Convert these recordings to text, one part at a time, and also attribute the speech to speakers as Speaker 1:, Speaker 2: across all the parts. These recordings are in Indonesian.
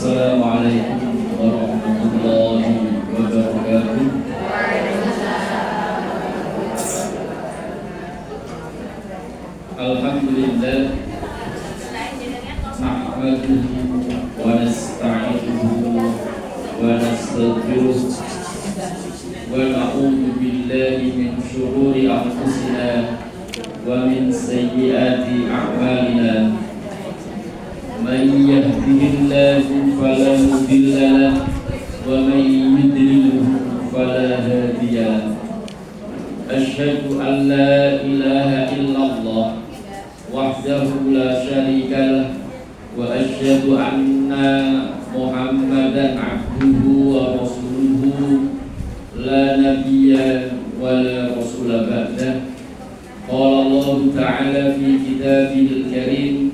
Speaker 1: Assalamualaikum warahmatullahi wabarakatuh. Alhamdulillah, nahmaduhu wa nasta'inuhu wa nastaghfiruh wa na'udzu billahi min syururi anfusina wa min sayyiati a'malina. Man yahdihillahu fala mudilla lahu wa man yudlilhu fala hadiya lahu. Asyhadu an la ilaha illallah wahdahu la syarika lahu wa asyhadu anna Muhammadan abduhu wa rasuluhu la nabiyya wa la rasula ba'dah. Qala Allah ta'ala fi kitabihil karim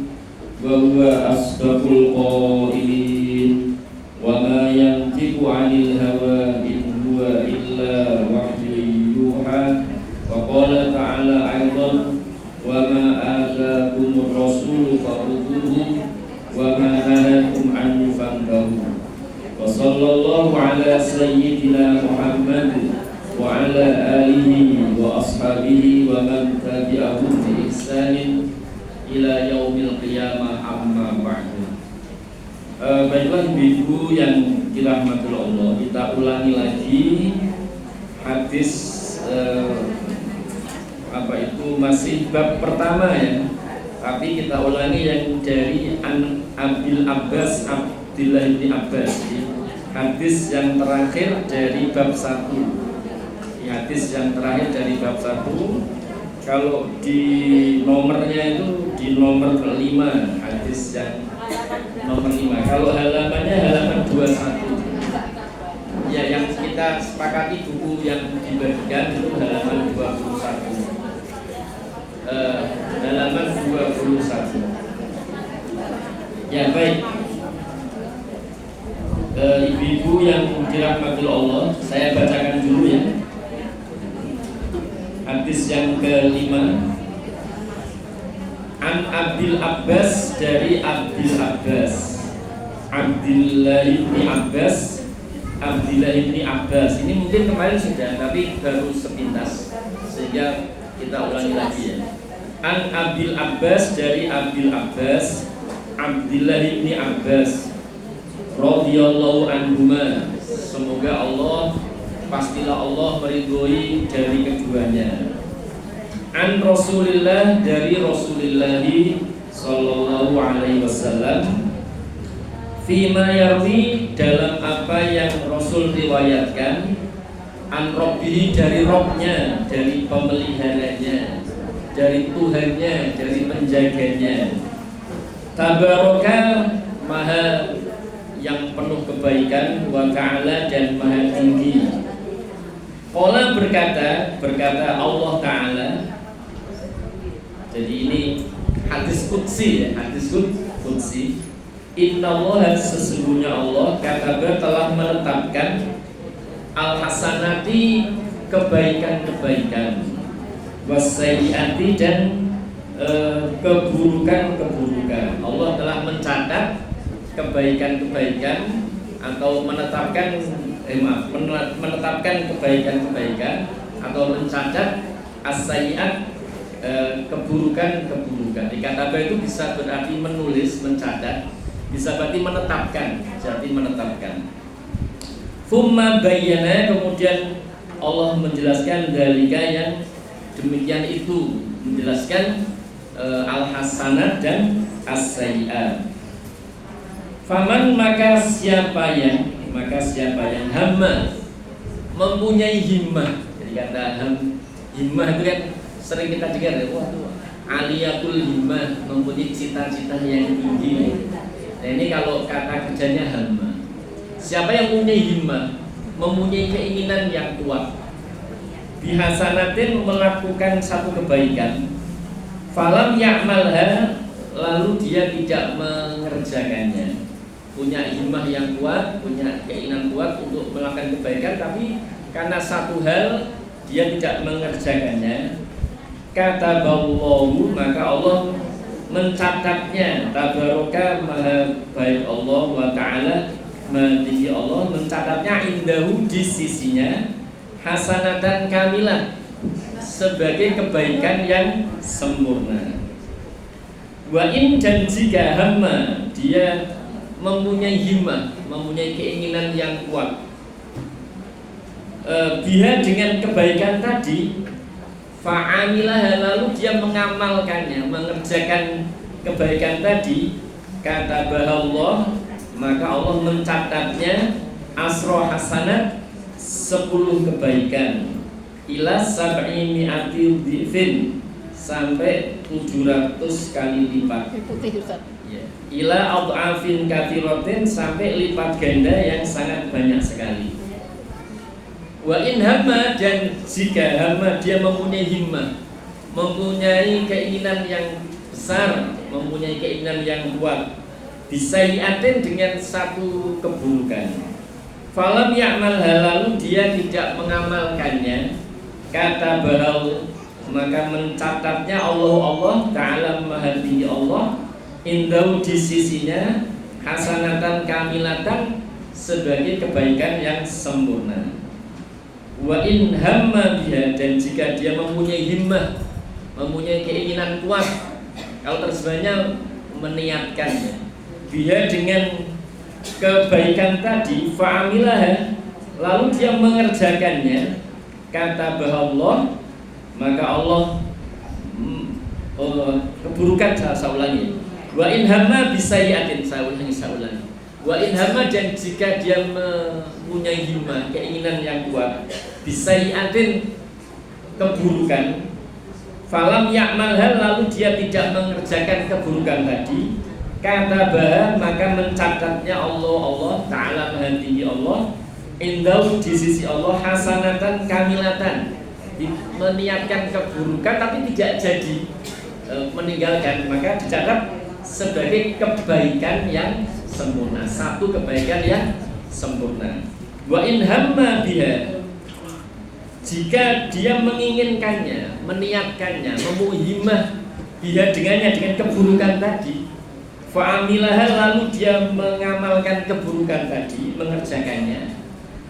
Speaker 1: wa huwa asdaqul qailin wa ma yantiqu 'anil hawa in huwa illa wahyun yuha. Wa qala ta'ala aidan wa ma ataakumur rasulu fakhudhuhu wa ma nahakum 'anhu fantahu. Wa sallallahu ala sayyidina Muhammad wa ala alihi wa ashabihi wa man tabi'ahum bi ihsanin ila yaumil qiyamah, amma ba'du. Baiklah ibu yang dirahmati Allah, kita ulangi lagi hadis masih bab pertama ya, tapi kita ulangi yang dari Abil Abbas Abdillah bin Abbas, hadis yang terakhir dari bab 1. Hadis yang terakhir dari bab 1. Kalau di nomornya itu di nomor 5, hadis yang nomor 5. Kalau halamannya halaman 21. Ya, yang kita sepakati buku yang dibagikan itu halaman 21. Halaman 21. Ya, baik. Ibu-ibu yang dirahmati Allah, saya bacakan dulu ya. Hadis yang kelima, An Abil Abbas, dari Abil Abbas Abdillah bin Abbas. Abdillah bin Abbas ini mungkin kemarin sudah, tapi baru sepintas sehingga kita ulangi lagi ya. An Abil Abbas, dari Abil Abbas Abdillah bin Abbas radhiyallahu anhuma, semoga Allah, pastilah Allah meridhoi dari keduanya. An Rasulillah, dari Rasulullah sallallahu alaihi wasallam, fima yarwi, dalam apa yang Rasul riwayatkan, an Rabbihi, dari Rabbnya, dari pemeliharanya, dari Tuhannya, dari penjaganya. Tabaraka, maha yang penuh kebaikan, wa ta'ala, dan maha tinggi. Qala, berkata Allah Ta'ala. Jadi ini hadis qudsi ya, hadis qudsi. Innallaha, sesungguhnya Allah, kataba, telah menetapkan al-hasanati, kebaikan-kebaikan, wasayyiati, dan keburukan-keburukan. Allah telah mencatat kebaikan-kebaikan atau menetapkan kebaikan-kebaikan atau mencatat as-sayyiat, keburukan-keburukan. Dikata itu bisa berarti menulis, mencatat, bisa berarti menetapkan. Thumma bayyana, kemudian Allah menjelaskan dalika, yang demikian itu, menjelaskan al-hasanat dan as-sayyiat. Faman, maka siapa yang hamma, mempunyai himmah. Jadi kata himmah itu kan sering kita dengar ya, aliyatul himmah, mempunyai cita-cita yang tinggi. Nah, ini kalau kata kerjanya hamma. Siapa yang mempunyai himmah, mempunyai keinginan yang kuat, bihasanatin, melakukan satu kebaikan, falam ya'malha, lalu dia tidak mengerjakannya. Punya himmah yang kuat, punya keinginan kuat untuk melakukan kebaikan, tapi karena satu hal dia tidak mengerjakannya, kataballahu, maka Allah mencatatnya. Tabaraka maha baik Allah wa ta'ala, maha tinggi Allah, mencatatnya indahu di sisinya, hasanatan kamilah, sebagai kebaikan yang sempurna. Wa in, dan jika hamma, dia mempunyai himmah, mempunyai keinginan yang kuat, biha, dengan kebaikan tadi, fa'amilah, lalu dia mengamalkannya, mengerjakan kebaikan tadi, kata Allah, maka Allah mencatatnya asro hasanat, 10 kebaikan, ila sab'i mi'ati dhifin, sampai 700 kali lipat. Ila ad'afin katsiratin, sampai lipat ganda yang sangat banyak sekali. Wa in hamma, dan jika hamma, dia mempunyai himmah, mempunyai keinginan yang besar, mempunyai keinginan yang kuat, bisai'atin, dengan satu keburukan, falam ya'mal, lalu dia tidak mengamalkannya, kata bahal, maka mencatatnya Allah Ta'ala maha tinggi Allah, indau, di sisinya, hasanatan kamilatan, sebagai kebaikan yang sempurna. Wa in hamma biha, dan jika dia mempunyai himmah, mempunyai keinginan kuat, kalau terjemahnya meniatkannya, biha, dengan kebaikan tadi, fa'amilah, lalu dia mengerjakannya, kata Allah, maka Allah keburukan, saya ulangi. Wa in hamma bisayyatin, saya ulangi. Wa in hamma, dan jika dia mempunyai himmah, keinginan yang kuat, bisayyatin, keburukan, falam ya'mal, lalu dia tidak mengerjakan keburukan tadi, kata bah, maka mencatatnya Allah Ta'ala maha tinggi Allah, indau, di sisi Allah, hasanatan kamilatan, meniatkan keburukan tapi tidak jadi meninggalkan, maka dicatat sebagai kebaikan yang sempurna, satu kebaikan yang sempurna. Wa in hamma biha, jika dia menginginkannya, meniatkannya, mempunyai himmah biha, dengannya, dengan keburukan tadi, fa'amilah, lalu dia mengamalkan keburukan tadi, mengerjakannya,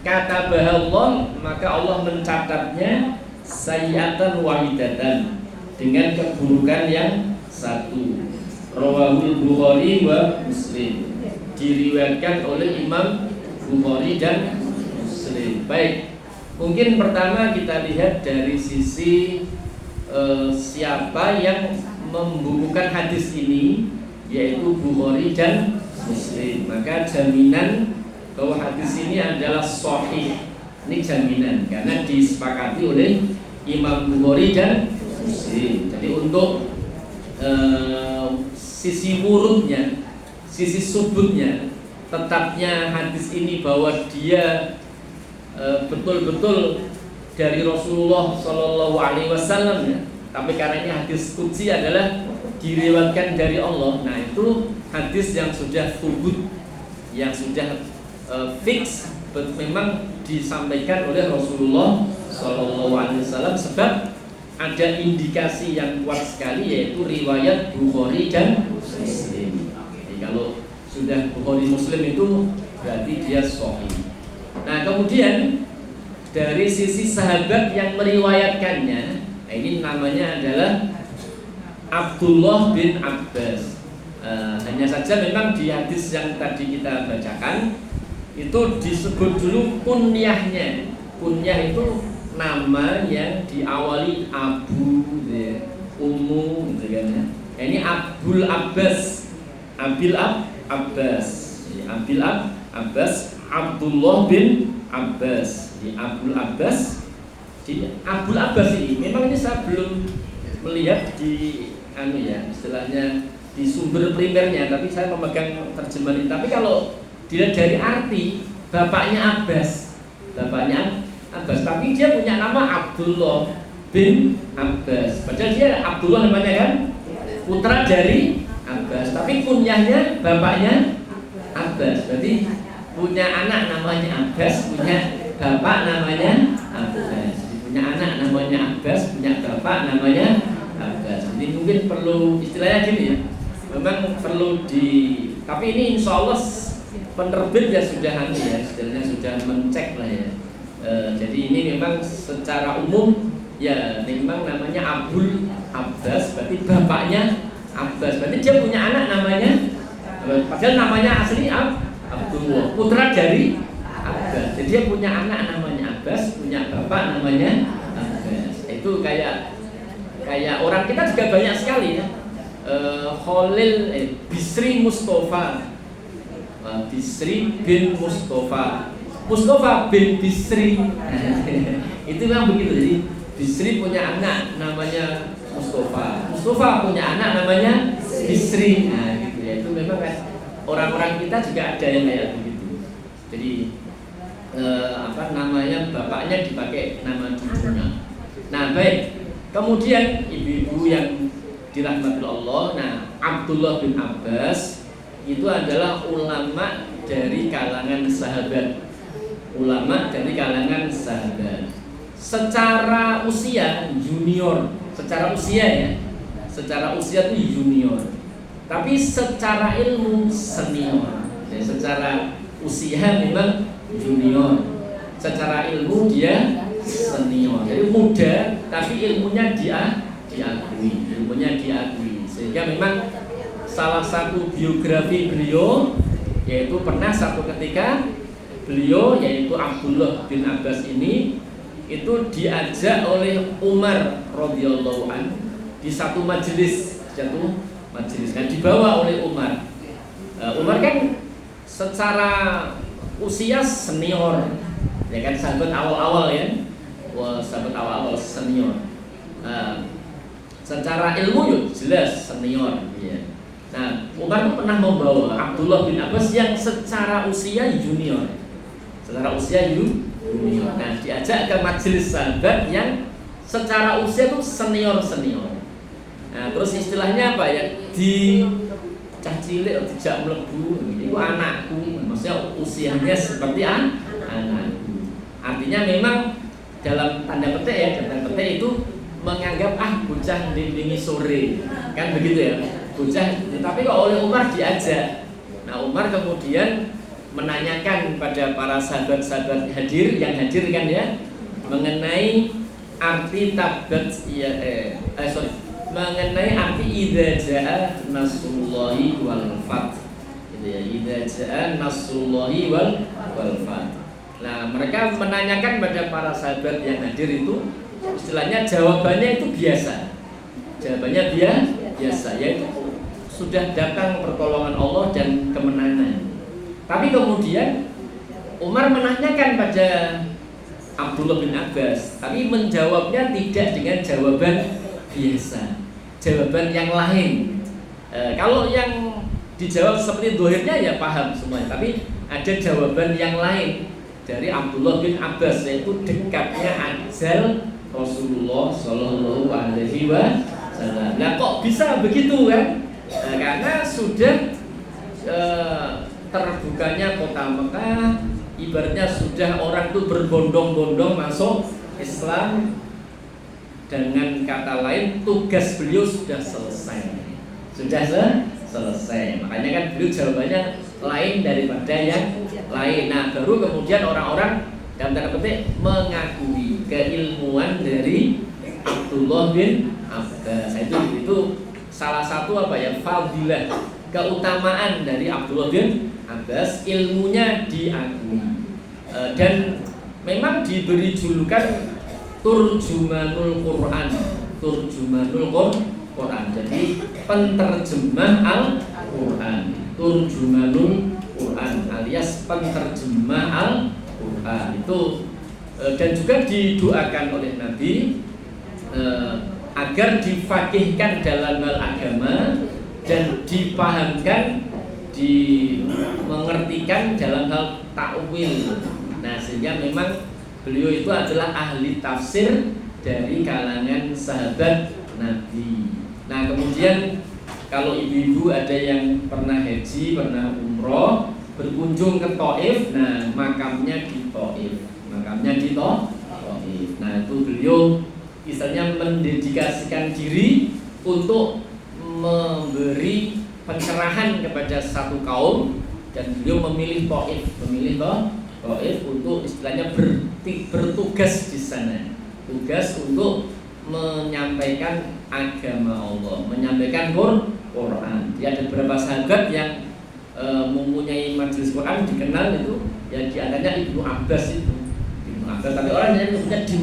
Speaker 1: kata Allah, maka Allah mencatatnya sayyi'atan wahidatan, dengan keburukan yang satu. Rawahul Bukhari wa Muslim, diriwayatkan oleh Imam Bukhari dan Muslim. Baik, mungkin pertama kita lihat dari sisi siapa yang membukukan hadis ini, yaitu Bukhari dan Muslim. Maka jaminan bahwa hadis ini adalah sahih, ini jaminan, karena disepakati oleh Imam Bukhari dan Muslim. Jadi untuk sisi murudnya, sisi subutnya, tetapnya hadis ini bahwa dia betul-betul dari Rasulullah Shallallahu Alaihi Wasallam, ya. Tapi karena ini hadis qudsi adalah diriwayatkan dari Allah, nah itu hadis yang sudah subut, yang sudah fix, memang disampaikan oleh Rasulullah Shallallahu Alaihi Wasallam, sebab ada indikasi yang kuat sekali, yaitu riwayat Bukhari dan Muslim. Jadi kalau sudah Bukhari Muslim itu berarti dia sahih. Nah, kemudian dari sisi sahabat yang meriwayatkannya, ini namanya adalah Abdullah bin Abbas. Hanya saja memang di hadis yang tadi kita bacakan itu disebut dulu kunyahnya. Kunyah itu nama yang diawali Abu, Ummu, gitu kan ya. Ini Abdul Abbas, Abbas, Abbas, Abdullah bin Abbas, Abdul Abbas. Jadi Abdul Abbas ini memang ini saya belum melihat di istilahnya di sumber primernya, tapi saya memegang terjemahan ini. Tapi kalau dilihat dari arti, bapaknya Abbas, tapi dia punya nama Abdullah bin Abbas. Padahal dia Abdullah namanya kan, putra dari Abbas, tapi kunyahnya bapaknya Abbas. Berarti punya anak namanya Abbas, punya bapak namanya Abbas. Jadi punya anak namanya Abbas, punya bapak namanya Abbas. Jadi mungkin perlu istilahnya gini ya. Memang perlu tapi ini insya Allah penerbit ya sudah istilahnya sudah mencek lah ya. Jadi ini memang secara umum ya memang namanya Abul Abbas, berarti bapaknya Abbas, berarti dia punya anak namanya, padahal namanya asli Abdullah, putra dari Abbas. Jadi dia punya anak namanya Abbas, punya bapak namanya Abbas. Itu kayak orang kita juga banyak sekali ya. Khalil Bisri Mustafa, Bisri bin Mustafa bin Bisri. Itu memang begitu. Jadi Bisri punya anak namanya Mustafa punya anak namanya Bisri. Nah gitu ya. Itu memang kan orang-orang kita juga ada yang kayak begitu. Jadi namanya bapaknya dipakai nama cucunya. Nah baik. Kemudian ibu-ibu yang dirahmati Allah, nah Abdullah bin Abbas itu adalah ulama dari kalangan sahabat. Secara usia junior, secara usia itu junior. Tapi secara ilmu senior. Ya, secara usia memang junior. Secara ilmu dia senior. Jadi muda tapi ilmunya diakui, sehingga memang salah satu biografi beliau yaitu pernah satu ketika beliau yaitu Abdullah bin Abbas ini itu diajak oleh Umar radhiyallahu an di satu majelis, kan dibawa oleh Umar. Umar kan secara usia senior, ya kan sahabat awal-awal ya, sahabat awal-awal senior. Secara ilmu jelas senior ya. Nah, Umar itu pernah membawa Abdullah bin Abbas yang secara usia junior. Nah, diajak ke majelis sahabat yang secara usia itu senior. Nah, terus istilahnya apa ya? Di cah cilik dijak mlebu, itu anakku. Maksudnya usianya seperti anakku. Artinya memang dalam tanda petik itu menganggap bocah dindingi sore, kan begitu ya, bocah. Tapi kok oleh Umar diajak. Nah Umar kemudian menanyakan pada para sahabat-sahabat yang hadir kan ya, mengenai arti mengenai arti idza jaa nasrullahi wal fath, gitu ya, idza jaa nasrullahi wal fath. Nah mereka menanyakan pada para sahabat yang hadir itu, istilahnya jawabannya itu biasa, yaitu sudah datang pertolongan Allah dan kemenangan. Tapi kemudian Umar menanyakan pada Abdullah bin Abbas, tapi menjawabnya tidak dengan jawaban biasa, jawaban yang lain. Kalau yang dijawab seperti dohirnya ya paham semuanya, tapi ada jawaban yang lain dari Abdullah bin Abbas, yaitu dekatnya ajal Rasulullah Shallallahu Alaihi Wasallam. Nah kok bisa begitu kan? Nah, karena sudah terbukanya kota Mekah, ibaratnya sudah orang itu berbondong-bondong masuk Islam. Dengan kata lain, tugas beliau sudah selesai. Makanya kan beliau jawabannya lain daripada yang lain. Nah baru kemudian orang-orang dalam tanda petik mengakui keilmuan dari Abdullah bin Abbas. Itu salah satu fadilah, keutamaan dari Abdullah bin Abbas, ilmunya diakui. Dan memang diberi julukan Turjumanul Quran. Jadi penterjemah Al-Quran. Turjumanul Quran alias penterjemah Al-Quran itu, dan juga didoakan oleh Nabi agar difaqihkan dalam hal agama dan dipahamkan, dimengertikan dalam hal takwil. Nah sehingga memang beliau itu adalah ahli tafsir dari kalangan sahabat Nabi. Nah kemudian kalau ibu-ibu ada yang pernah haji, pernah umroh, berkunjung ke Thaif, nah makamnya di Thaif. Nah itu beliau misalnya mendedikasikan diri untuk memberi pencerahan kepada satu kaum, dan beliau memilih Taif untuk istilahnya bertugas di sana, tugas untuk menyampaikan agama Allah, menyampaikan Quran. Dia ada beberapa sahabat yang mempunyai majelis Quran dikenal itu, ya di antaranya Ibnu Abbas itu. Ibnu Abbas, tapi orang yang punya di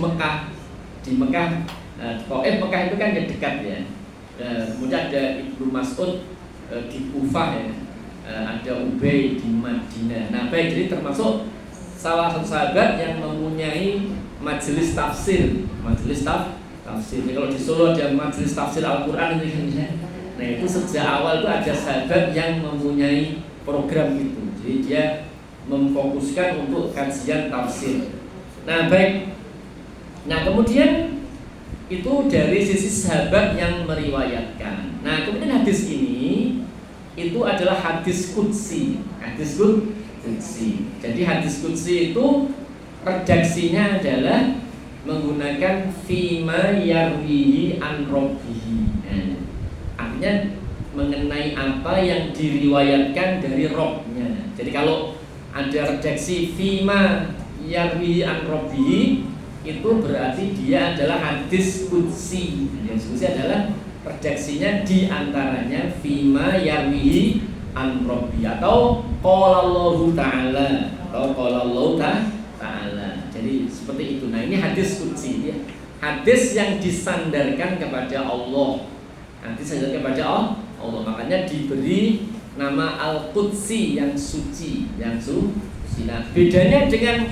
Speaker 1: Mekah. Taif, Mekah itu kan dekat ya. Kemudian ada Ibnu Mas'ud di Kufah ya. Ada Ubay di Madinah. Nah, baik, jadi termasuk salah satu sahabat yang mempunyai majelis tafsir. Jadi kalau di Solo ada majelis tafsir Al-Quran itu kan ya. Nah, itu sejak awal itu ada sahabat yang mempunyai program itu. Jadi dia memfokuskan untuk kajian tafsir. Nah, baik. Nah, kemudian itu dari sisi sahabat yang meriwayatkan. Nah, kemudian hadis ini itu adalah hadis qudsi. Jadi hadis qudsi itu redaksinya adalah menggunakan fima yarwihi an rabbihi. Artinya mengenai apa yang diriwayatkan dari Rabb-nya. Jadi kalau ada redaksi fima yarwihi an rabbihi, itu berarti dia adalah hadis qudsi. Hadis qudsi adalah redaksinya diantaranya fima yarwihi an rabbi, atau qala Allahu ta'ala, Jadi seperti itu. Nah, ini hadis qudsi ya. Hadis yang disandarkan kepada Allah. Makanya diberi nama Al-Qudsi, yang suci, Nah, bedanya dengan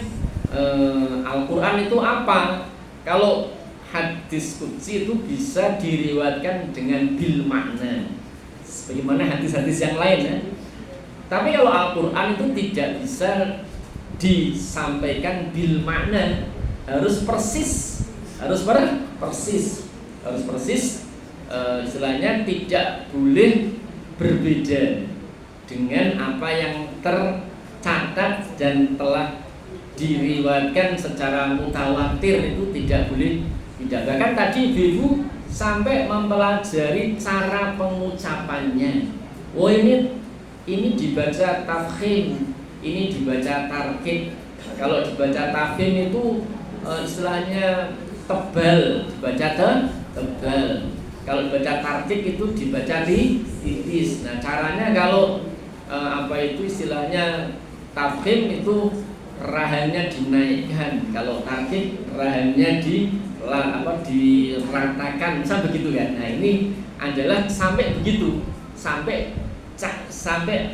Speaker 1: Al-Quran itu apa? Kalau hadis qudsi itu bisa diriwayatkan dengan bil makna, sebagaimana hadis-hadis yang lain ya. Tapi kalau Al-Quran itu tidak bisa disampaikan bil makna, harus persis, istilahnya tidak boleh berbeda dengan apa yang tercatat dan telah diriwayatkan secara mutawatir, itu tidak boleh. Bahkan tadi Ibu sampai mempelajari cara pengucapannya. Oh, ini dibaca tafkhim, ini dibaca tarkib. Kalau dibaca tafkhim itu istilahnya tebal, dibaca tebal. Kalau dibaca tarkib itu dibaca tipis. Nah, caranya kalau istilahnya tafkhim itu rahanya dinaikkan, kalau tarkib rahanya diratakan, misal begitu kan. Nah, ini adalah sampai begitu, sampai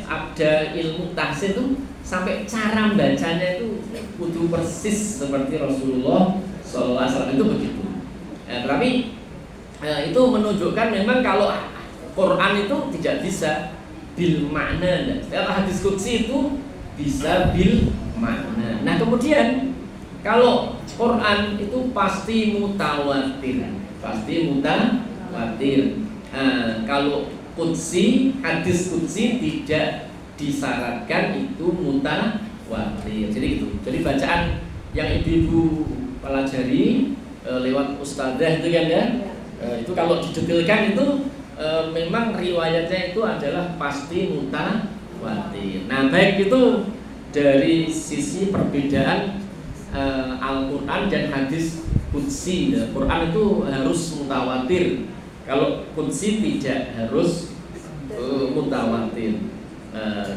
Speaker 1: ada ilmu tahsin itu, sampai cara bacanya itu kudu persis seperti Rasulullah SAW itu begitu. Tapi itu menunjukkan memang kalau Quran itu tidak bisa bil makna. Kalau hadis qudsi itu bisa bil makna. Nah, kemudian kalau Quran itu pasti mutawatir. Kalau hadis qudsi tidak disyaratkan itu mutawatir. Jadi gitu. Jadi bacaan yang ibu-ibu pelajari lewat ustadzah itu kan ya. Itu kalau didetailkan itu memang riwayatnya itu adalah pasti mutawatir. Nah, baik, itu dari sisi perbedaan Al-Quran dan hadis qudsi. Quran itu harus mutawatir, kalau qudsi tidak harus mutawatir.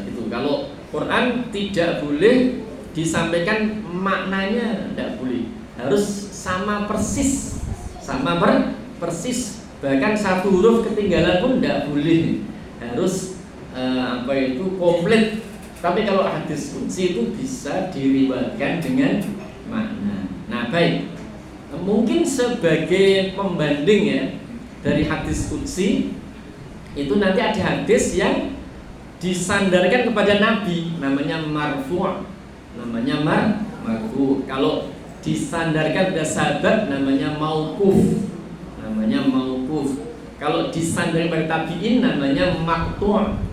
Speaker 1: Gitu. Kalau Quran tidak boleh disampaikan maknanya, tidak boleh, harus sama persis. Bahkan satu huruf ketinggalan pun tidak boleh, harus komplit. Tapi kalau hadis qudsi itu bisa diriwayatkan dengan makna. Nah, baik, mungkin sebagai pembanding ya dari hadis qudsi itu nanti ada hadis yang disandarkan kepada Nabi, namanya marfu'. Kalau disandarkan kepada sahabat namanya mauquf. Kalau disandarkan kepada tabi'in namanya maqtu'.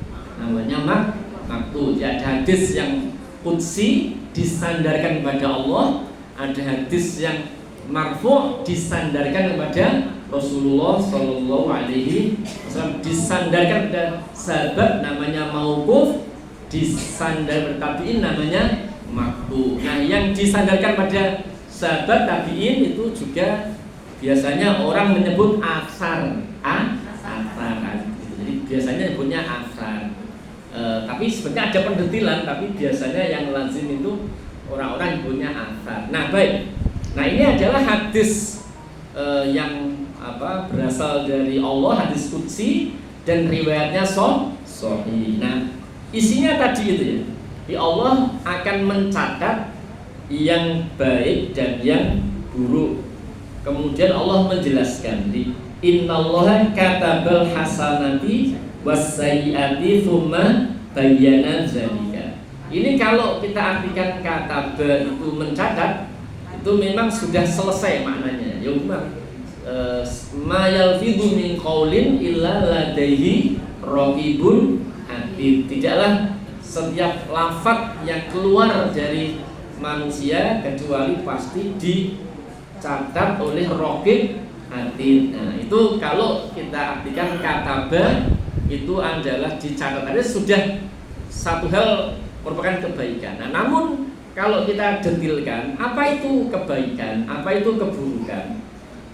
Speaker 1: Ada hadis yang qudsi disandarkan kepada Allah, ada hadis yang marfu' disandarkan kepada Rasulullah Shallallahu Alaihi Wasallam, disandarkan pada sahabat namanya mauquf, disandar pada tabiin namanya maqtu. Nah, yang disandarkan pada sahabat tabiin itu juga biasanya orang menyebut asar, asar. Jadi biasanya nyebutnya asar. Tapi sebenarnya ada pendetilan, tapi biasanya yang lazim itu orang-orang nyebutnya asar. Nah, baik. Nah, ini adalah hadis yang berasal dari Allah, hadis qudsi, dan riwayatnya sahih. Nah, isinya tadi itu ya. Allah akan mencatat yang baik dan yang buruk. Kemudian Allah menjelaskan di innallaha katabal hasanati wasayyiati tsumma bayyana dzalika. Ini kalau kita artikan kataba itu mencatat, itu memang sudah selesai maknanya. Ya ma yalfidhu min qaulin illa ladaihi raqibun atid. Tidaklah setiap lafaz yang keluar dari manusia kecuali pasti dicatat oleh raqib atid. Nah, itu kalau kita artikan kataba itu adalah dicatat. Ada sudah satu hal merupakan kebaikan. Nah, namun kalau kita detilkan, apa itu kebaikan, apa itu keburukan?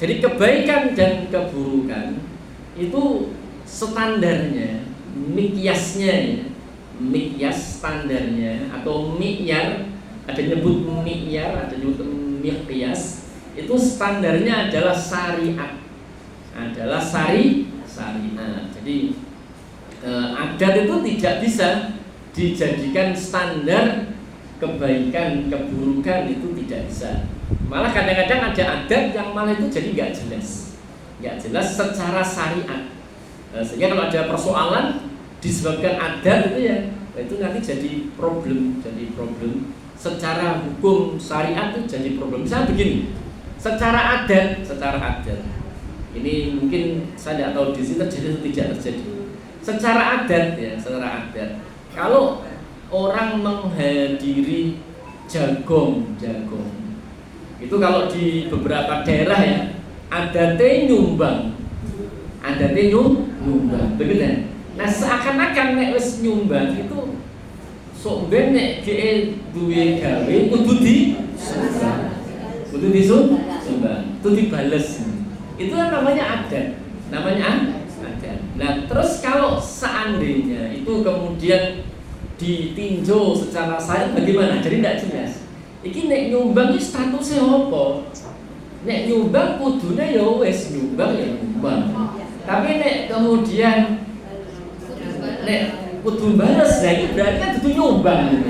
Speaker 1: Jadi kebaikan dan keburukan itu standarnya, mikyasnya, mikyas standarnya atau mikyar, ada nyebut mikyar, ada nyebut mikyas, itu standarnya adalah syariat, syariat. Jadi adat itu tidak bisa dijadikan standar kebaikan, keburukan, itu tidak bisa. Malah kadang-kadang ada adat yang malah itu jadi nggak jelas secara syariat. Sehingga kalau ada persoalan disebabkan adat itu ya, itu nanti jadi problem. Secara hukum syariat itu jadi problem. Misalnya begini, secara adat, ini mungkin saya tidak tahu di sini terjadi atau tidak terjadi. Secara adat, kalau orang menghadiri jagong, itu kalau di beberapa daerah ya, adatnya nyumbang, begitu ya. Nah, seakan-akan nek wis nyumbang itu sok ben nek dhek duwe gawe kudu disumbang, kudu dibales. Itu kan namanya adat. Nah, terus kalau seandainya itu kemudian ditinjau secara syariat bagaimana? Jadi tidak jelas. Iki nek nyumbang iki statusnya apa? Nek nyumbang kudune ya wis nyumbang. Tapi nek kemudian nek kudu bales, nah ini berarti kan kudu nyumbang.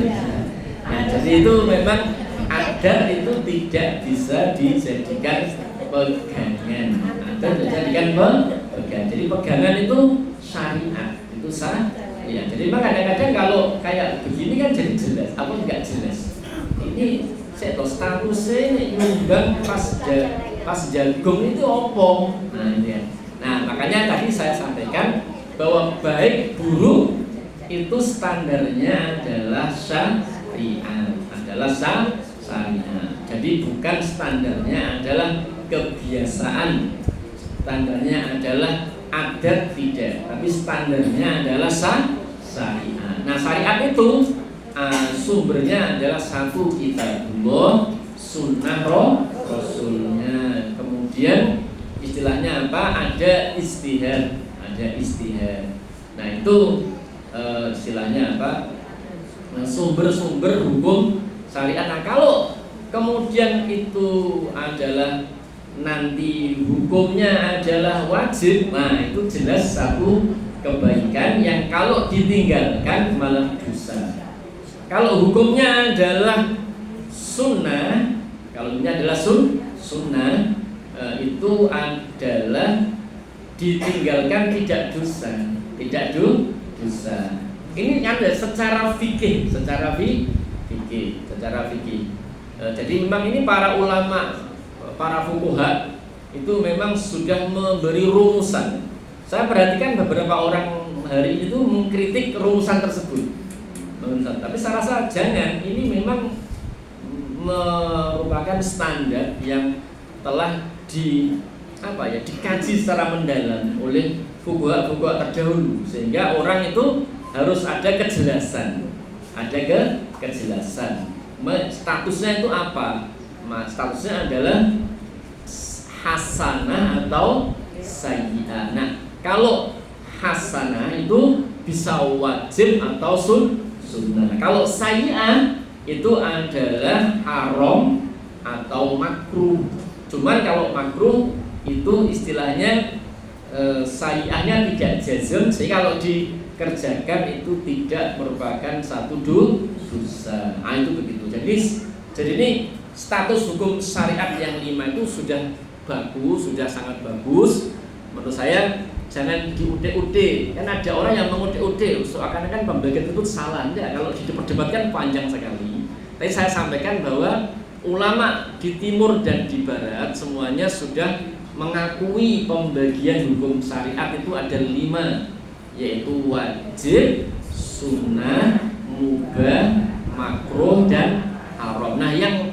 Speaker 1: Nah, jadi itu memang adat itu tidak bisa dijadikan pegangan. Adat dijadikan pegangan. Jadi pegangan itu syariat, itu sah. Ya, jadi memang kadang-kadang kalau kayak begini kan jadi jelas, apa enggak jelas. Ini saya tahu statusnya ini nyumbang pas jagung itu opo. Nah, ini ya. Nah, makanya tadi saya sampaikan bahwa baik buruk itu standarnya adalah syariat, Jadi bukan standarnya adalah kebiasaan, standarnya adalah adat, tidak, tapi standarnya adalah syariat. Nah, syariat itu sumbernya adalah satu kitabullah, sunnah rasulnya. Kemudian istilahnya apa? Ada ijtihad. Nah, itu istilahnya apa? Sumber-sumber hukum syariat. Nah, kalau kemudian itu adalah nanti hukumnya adalah wajib, nah itu jelas satu kebaikan yang kalau ditinggalkan malah dosa. Kalau hukumnya adalah sunnah, sunnah itu adalah ditinggalkan tidak dosa. Ini ada secara fikih. Jadi memang ini para ulama, para fuqaha itu memang sudah memberi rumusan. Saya perhatikan beberapa orang hari itu mengkritik rumusan tersebut. Tapi saya rasa jangan, ini memang merupakan standar yang telah dikaji secara mendalam oleh fuqaha terdahulu, sehingga orang itu harus ada kejelasan, statusnya itu apa. Statusnya adalah hasanah atau sayyi'ah. Nah, kalau hasanah itu bisa wajib atau sunnah. Kalau sayyi'ah itu adalah haram atau makruh. Cuman kalau makruh itu istilahnya sayyi'ahnya tidak jazm, sehingga kalau dikerjakan itu tidak merupakan satu dosa. Itu begitu. Jadi ini status hukum syariat yang 5 itu sudah bagus, sudah sangat bagus. Menurut saya jangan diude-ude. Kan ada orang yang mengude-ude, seakan-akan pembagian itu salah. Enggak, kalau diperdebatkan panjang sekali. Tapi saya sampaikan bahwa ulama di timur dan di barat semuanya sudah mengakui pembagian hukum syariat itu ada 5, yaitu wajib, sunnah, mubah, makruh, dan haram. Nah, yang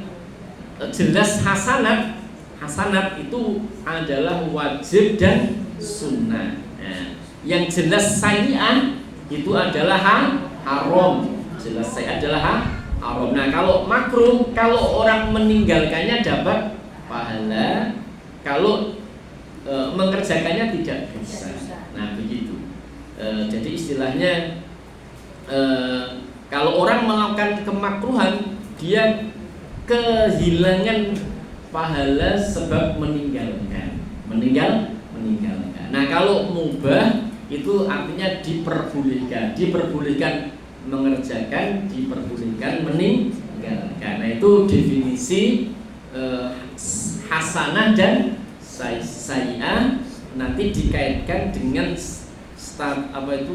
Speaker 1: jelas hasanat itu adalah wajib dan sunnah. Nah, yang jelas sayyi'ah itu adalah haram. Jelas sayyi'ah adalah haram. Nah, kalau makruh, kalau orang meninggalkannya dapat pahala, kalau mengerjakannya tidak bisa. Nah, begitu. Jadi istilahnya kalau orang melakukan kemakruhan, dia kehilangan pahala sebab meninggalkan. Nah, kalau mubah itu artinya diperbolehkan mengerjakan, diperbolehkan meninggalkan. Nah, itu definisi hasanah dan sayyi'ah nanti dikaitkan dengan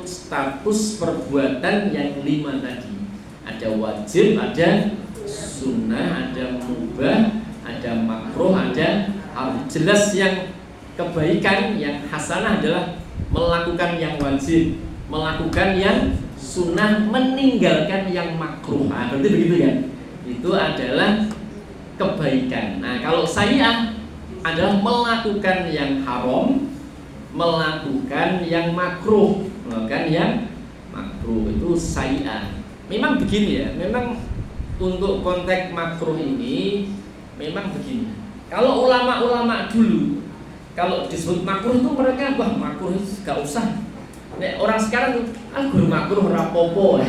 Speaker 1: status perbuatan yang 5 tadi. Ada wajib, ada sunnah, ada mubah, ada makruh, ada haram. Jelas yang kebaikan, yang hasanah adalah melakukan yang wajib, melakukan yang sunnah, meninggalkan yang makruh. Berarti begitu ya. Itu adalah kebaikan. Nah, kalau sayyi'ah adalah melakukan yang haram, melakukan yang makruh, itu sayyi'ah. Memang begini ya, memang untuk konteks makruh ini memang begini. Kalau ulama-ulama dulu, kalau disebut makruh itu mereka wah makruh gak usah. Nek orang sekarang guru makruh rapopo. Nah,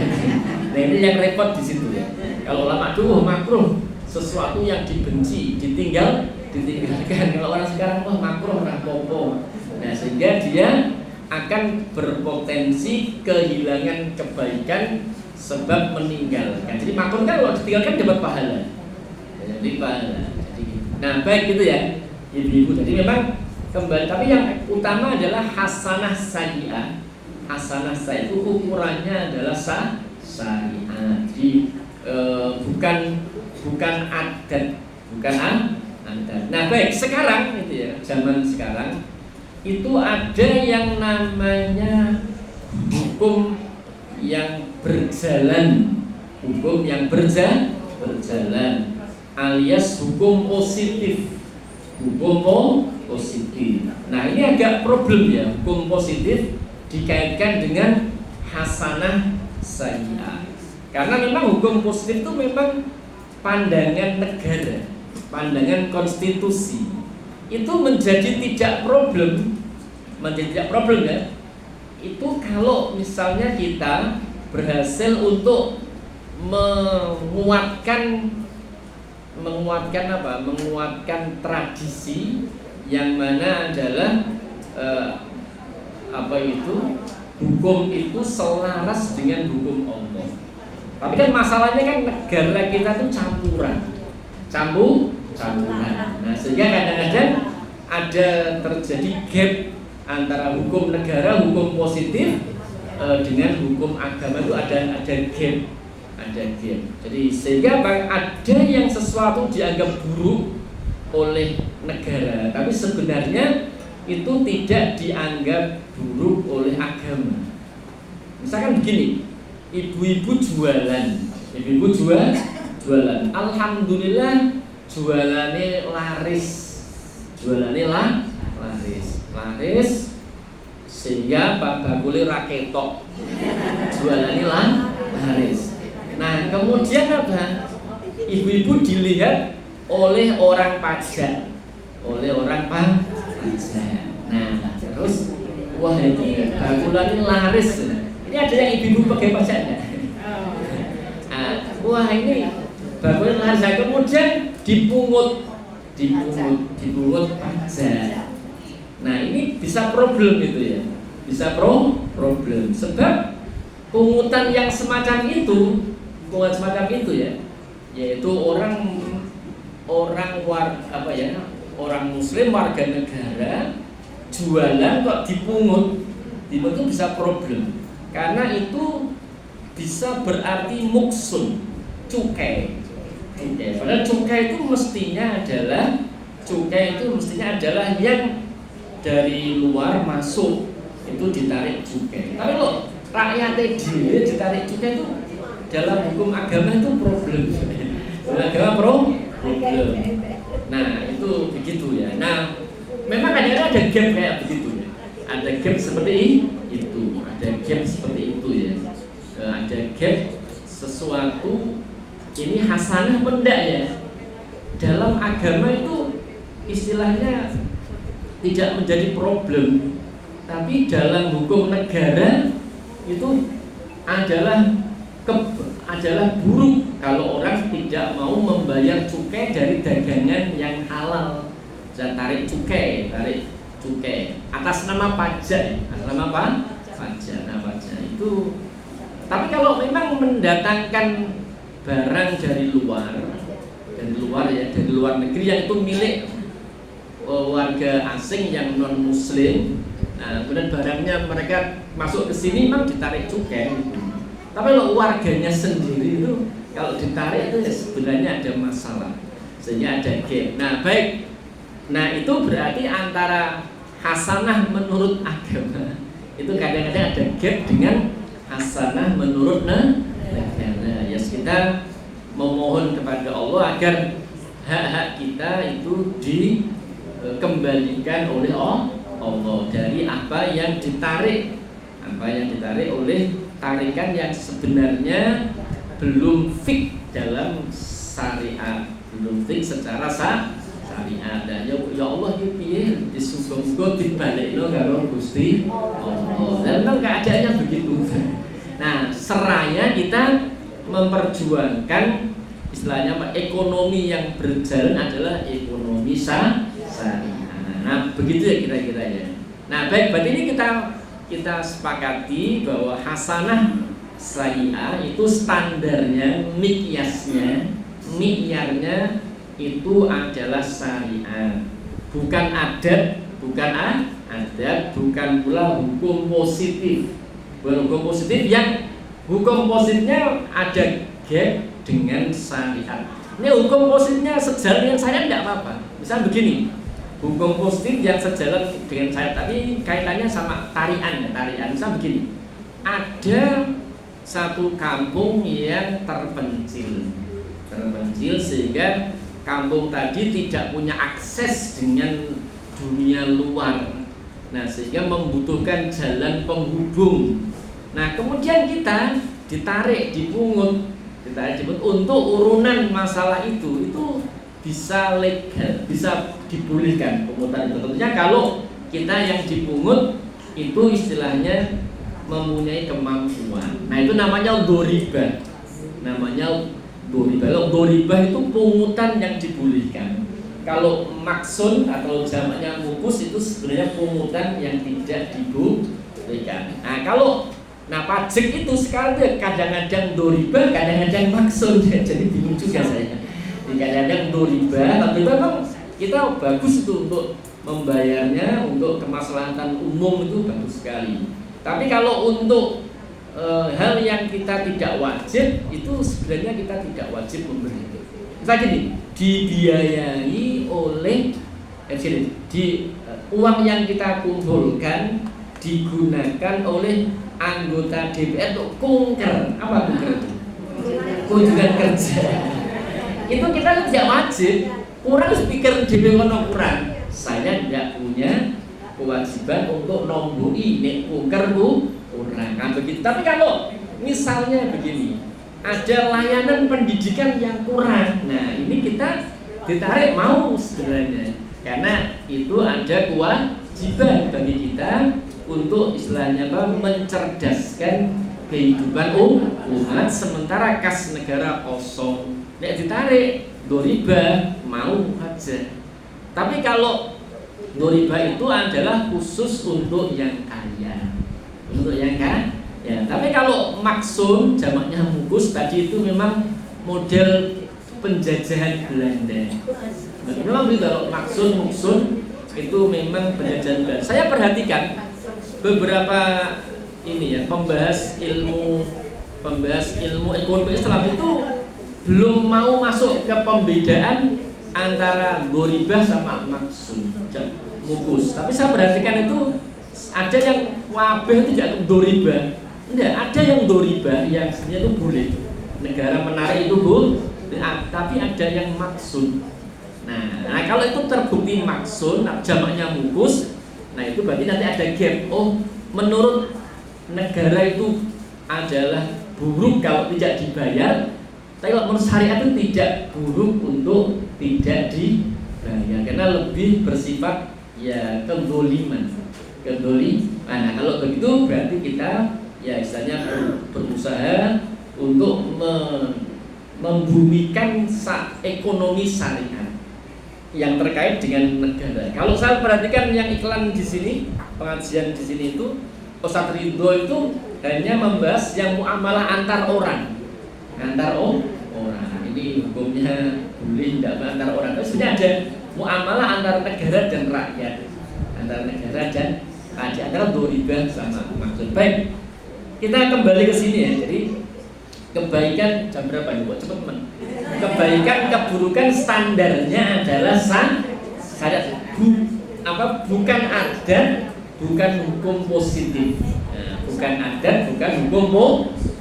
Speaker 1: ini yang repot di situ ya. Kalau ulama dulu makruh sesuatu yang dibenci, ditinggalkan. Kalau orang sekarang wah makruh rapopo. Nah, sehingga dia akan berpotensi kehilangan kebaikan sebab meninggalkan. Jadi makruh kan kalau ditinggalkan dapat pahala. Jadi pahala. Nah, baik gitu ya, ibu-ibu. Jadi memang kembali, tapi yang utama adalah hasanah sayyi'ah. Hasanah sayyi'ah itu ukurannya adalah syariat. Jadi bukan adat, adat. Nah, baik, sekarang itu ya, zaman sekarang itu ada yang namanya hukum yang berjalan, alias hukum positif. Nah, ini agak problem ya, hukum positif dikaitkan dengan hasanah sayyi'ah. Karena memang hukum positif itu memang pandangan negara, pandangan konstitusi. Itu menjadi tidak problem ya. Itu kalau misalnya kita berhasil untuk menguatkan tradisi yang mana adalah hukum itu selaras dengan hukum Allah. Tapi kan masalahnya kan negara kita tuh campuran. Nah, sehingga kadang-kadang ada terjadi gap antara hukum negara, hukum positif dengan hukum agama, itu ada gap. Jadi sehingga ada yang sesuatu dianggap buruk oleh negara, tapi sebenarnya itu tidak dianggap buruk oleh agama. Misalkan begini, ibu-ibu jualan. Alhamdulillah jualannya laris. laris sehingga bakule ra ketok jualannya laris. Nah kemudian apa? Ibu-ibu dilihat oleh orang pajak, Nah terus wah ini bakulan ini laris. Ini ada yang ibu-ibu pakai pajak nggak? Wah ini bakulan laris. Nah, kemudian dipungut pajak. Nah ini bisa problem gitu ya, problem sebab pungutan yang semacam itu ya, yaitu orang muslim warga negara jualan kok dipungut itu bisa problem karena itu bisa berarti muksun, cukai. Padahal cukai itu mestinya adalah yang dari luar masuk itu ditarik cukai. Tapi loh rakyatnya dia ditarik cukai itu dalam hukum agama itu problem. Problem. Nah itu begitu ya. Nah memang kadang-kadang ada gap kayak begitu ya. Ada gap seperti itu. Ya. Ada gap sesuatu ini hasanah mendak ya. Dalam agama itu istilahnya tidak menjadi problem, tapi dalam hukum negara itu adalah buruk kalau orang tidak mau membayar cukai dari dagangan yang halal. Dan tarik cukai atas nama pajak, pajak itu. Tapi kalau memang mendatangkan barang dari luar negeri yang itu milik warga asing yang non muslim, nah kemudian barangnya mereka masuk ke sini memang ditarik cukai. Tapi kalau warganya sendiri itu kalau ditarik itu ya sebenarnya ada masalah, sehingga ada gap. Nah baik, nah itu berarti antara hasanah menurut agama itu kadang-kadang ada gap dengan hasanah menurut negara. Ya kita memohon kepada Allah agar hak-hak kita itu dikembalikan oleh Allah dari apa yang ditarik oleh tarikan yang sebenarnya belum fix dalam syariat, belum fix secara syariat. Dan ya Allah iki piye disuga-suga dibalekno karo Gusti Allah. Dan memang keadaannya begitu. Nah, seraya kita memperjuangkan istilahnya ekonomi yang berjalan adalah ekonomi syariah. Nah, begitu ya kira-kira ya. Nah, baik, berarti ini kita sepakati bahwa hasanah syariah itu standarnya, mikyarnya itu adalah syariat, bukan adat, bukan pula hukum positif. Hukum positif yang hukum positifnya ada gap dengan syariat. Ini hukum positifnya sejalan dengan syariat tidak apa-apa. Misal begini, hukum positif yang sejalan dengan syariat tapi kaitannya sama tarian. Misal begini, ada satu kampung yang terpencil sehingga kampung tadi tidak punya akses dengan dunia luar. Nah, sehingga membutuhkan jalan penghubung. Nah, kemudian kita dipungut untuk urunan masalah itu bisa legal, bisa dibolehkan pungutan itu. Tentunya kalau kita yang dipungut itu istilahnya mempunyai kemampuan. Nah, itu namanya doribah. Kalau doribah itu pungutan yang dibolehkan. Kalau maksun atau jamaknya mukus itu sebenarnya pungutan yang tidak dibolehkan. Nah, pajak itu sekarang kadang-kadang doribah, kadang-kadang maksun. Jadi bingung juga saya. Kadang-kadang doribah, tapi memang kita bagus itu untuk membayarnya, untuk kemaslahatan umum itu bagus sekali. Tapi kalau untuk hal yang kita tidak wajib, itu sebenarnya kita tidak wajib memberi. Misalnya gini, dibiayai oleh uang yang kita kumpulkan digunakan oleh anggota DPR untuk kunker. Apa kunker itu? Kunjungan kerja. Itu kita tidak wajib. Kurang speaker DPR kurang. Saya tidak punya kewajiban untuk nombui nek uker kurang. Nah, begitu. Tapi kalau misalnya begini, ada layanan pendidikan yang kurang, nah ini kita ditarik mau sebenarnya, karena itu ada kewajiban bagi kita untuk istilahnya apa, mencerdaskan kehidupan umat, sementara kas negara kosong. Nek ditarik doriba mau aja. Tapi kalau doriba itu adalah khusus untuk yang kaya, untuk yang kaya. Ya, tapi kalau maksun jamaknya mukus tadi itu memang model penjajahan Belanda. Memang begitu, kalau muksun itu memang penjajahan Belanda. Saya perhatikan beberapa ini ya, pembahas ilmu ekonomi Islam itu belum mau masuk ke pembedaan antara goribah sama maksun mukus. Tapi saya perhatikan itu ada yang wabah itu tidak doribah, enggak, ada yang doribah yang sebenarnya itu boleh negara menarik itu tapi ada yang maksun. Nah, kalau itu terbukti maksun, jamaknya mukus, nah itu berarti nanti ada gap. Oh, menurut negara itu adalah buruk kalau tidak dibayar, tapi kalau menurut syariat itu tidak buruk untuk tidak dibayar, karena lebih bersifat ya kedoliman. Nah, kalau begitu berarti kita ya istilahnya berusaha untuk membumikan ekonomi syariat yang terkait dengan negara. Kalau saya perhatikan yang iklan di sini, pengajian di sini itu Ustadz Ridho itu hanya membahas yang muamalah antar orang. Ini hukumnya boleh tidak antar orang. Tapi sebenarnya ada muamalah antar negara dan rakyat, antara doribah sama maksud. Baik, kita kembali ke sini ya. Jadi kebaikan jam berapa nih? Kok cepet men? Kebaikan keburukan standarnya adalah bukan adat, bukan hukum positif. Nah, bukan adat, bukan hukum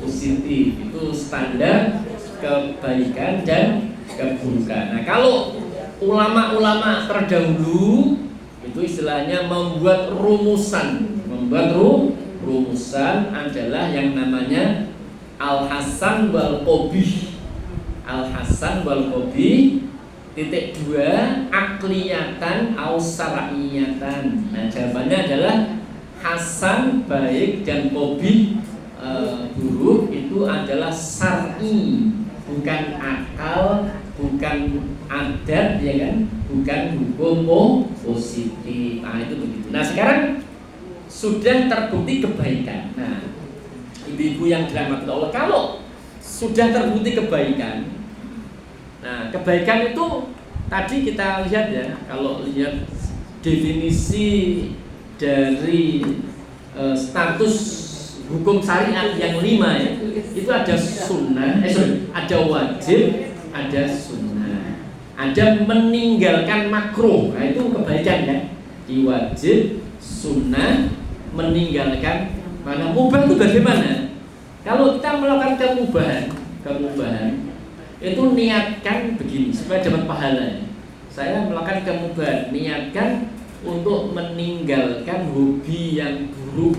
Speaker 1: positif. Itu standar kebaikan dan keburukan. Nah, kalau ulama-ulama terdahulu itu istilahnya membuat rumusan. Rumusan adalah yang namanya Al-Hasan wal Qabih. Al-Hasan wal Qabih titik 2 akliyatan au syar'iyatan. Nah, jawabannya adalah Hasan baik dan Qabih buruk itu adalah syar'i, bukan akal, bukan adat, ya kan, bukan hukum positif. Nah, itu begitu. Nah, sekarang sudah terbukti kebaikan. Nah, ibu-ibu yang dirahmati Allah, kalau sudah terbukti kebaikan, nah kebaikan itu tadi kita lihat ya, kalau lihat definisi dari status hukum syariat yang 5 ya, itu ada sunnah, ada wajib, ada sunnah, ada meninggalkan makruh. Nah, itu kebaikan ya, diwajib, sunnah, meninggalkan mana. Mubah itu bagaimana? Kalau kita melakukan kemubahan itu niatkan begini supaya dapat pahala. Saya melakukan kemubahan, niatkan untuk meninggalkan hobi yang buruk,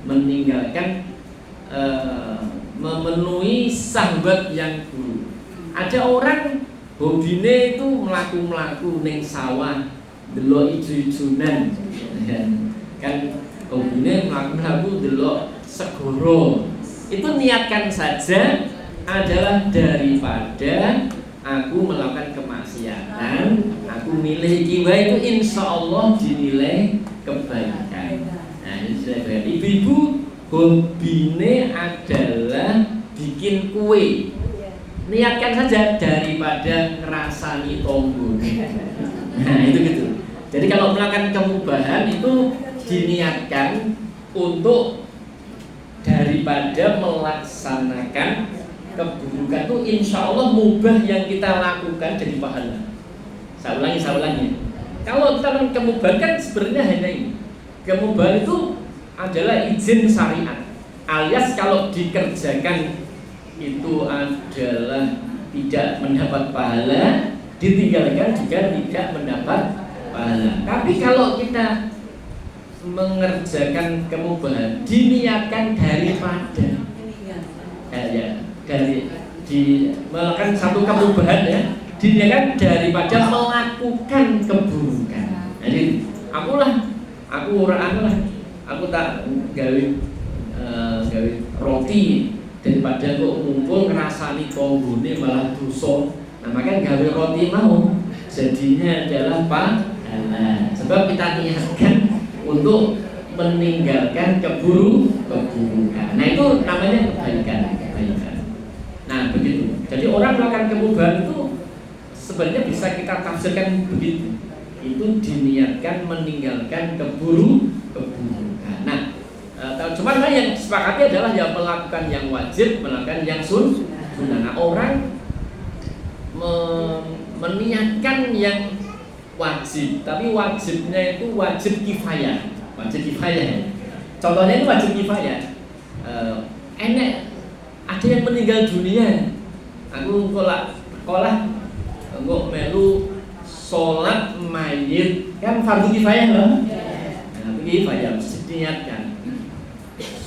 Speaker 1: meninggalkan memenuhi syahwat yang buruk. Ada orang hobine itu melaku neng sawah, delok ijo-ijonan, kan hobine melaku delok segoro. Itu niatkan saja adalah daripada aku melakukan kemaksiatan, aku milih jiwa itu insya Allah dinilai kebaikan. Nah, ini sudah berarti ibu-ibu hobine adalah bikin kue. Niatkan saja daripada ngerasani tombol. Nah, itu gitu. Jadi kalau melakukan kemubahan itu diniatkan untuk daripada melaksanakan keburukan itu insya Allah mubah yang kita lakukan jadi pahala. Saya ulangi. Kalau kita melakukan kemubahan kan sebenarnya hanya ini. Kemubahan itu adalah izin syariat, alias kalau dikerjakan itu adalah tidak mendapat pahala, ditinggalkan juga tidak mendapat pahala. Tapi kalau kita mengerjakan kemubahan diniatkan daripada melakukan satu kemubahan ya, diniatkan daripada melakukan keburukan. Jadi aku tak gawe roti daripada kok ngumpul ngerasani tonggone malah dosa. Nah, maka gawe roti mau jadinya adalah pahala. Sebab kita niatkan untuk meninggalkan keburukan. Nah, itu namanya kebaikan. Nah, begitu. Jadi orang melakukan kemubahan itu sebenarnya bisa kita tafsirkan begitu. Itu diniatkan meninggalkan keburukan. Nah, cuman yang sepakati adalah yang melakukan yang wajib, melakukan yang sunnah. Nah, orang meniatkan yang wajib, tapi wajibnya itu wajib kifayah. Contohnya itu wajib kifayah. Ada yang meninggal dunia. Aku kolak melu sholat mayit kan fardu kifayah loh. Nah, kifayah mesti diniatkan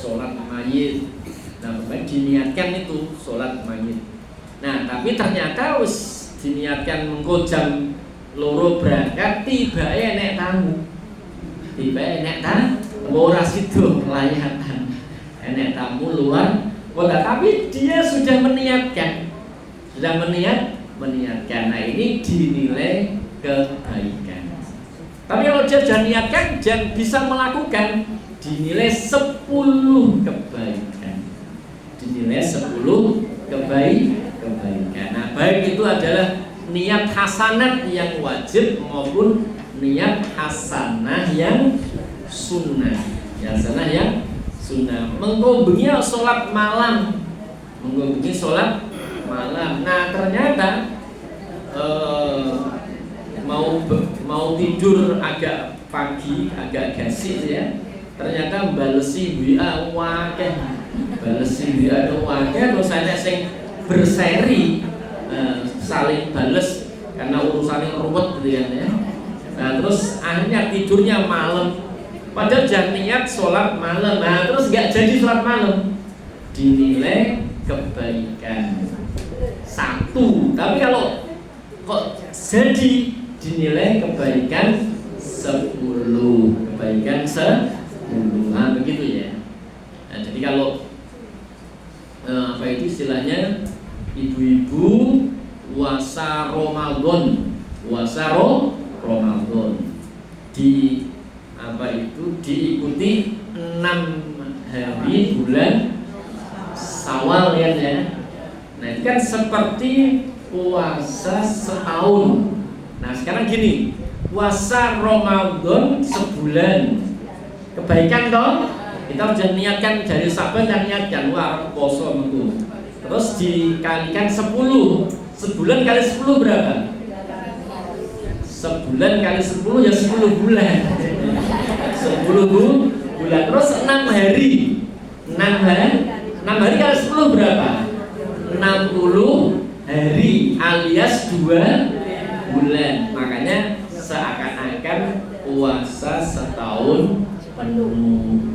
Speaker 1: sholat mayit. Nah, diniatkan itu sholat mayit. Nah, tapi ternyata wis diniatkan mengko jam loro berangkat tibake nek tamu. Ora sido layatan. Enek tamu luar kota, tapi dia sudah meniatkan. Nah, ini dinilai kebaikan. Tapi kalau dia sudah niatkan dan bisa melakukan, dinilai 10 kebaikan. Kebaikan. Nah, baik itu adalah niat hasanat yang wajib maupun niat hasanah yang sunnah. Mengkombengi sholat malam. Nah, ternyata mau tidur agak pagi, agak gasik ya. Ternyata balesi WA wakeh. Terus ada yang berseri saling bales karena urusannya ruwet gitu ya. Nah, terus akhirnya tidurnya malam. Padahal jangan niat sholat malam. Nah, terus nggak jadi sholat malam. Dinilai kebaikan 1. Tapi kalau kok jadi dinilai kebaikan 10. Nah, begitu ya. Nah, jadi kalau apa itu istilahnya ibu-ibu puasa Ramadan di apa itu diikuti 6 hari bulan Syawal ya. Nah, itu kan seperti puasa setahun. Nah, sekarang gini, puasa Ramadan sebulan kebaikan dong. Kita sudah niatkan dari Saban dan niatkan puasa minggu. Terus dikalikan 10. Sebulan kali 10 berapa? Sebulan kali 10 ya 10 bulan. 10 bulan. Terus 6 hari. 6 hari kali 10 berapa? 60 hari alias 2 bulan. Makanya seakan-akan puasa setahun penuh.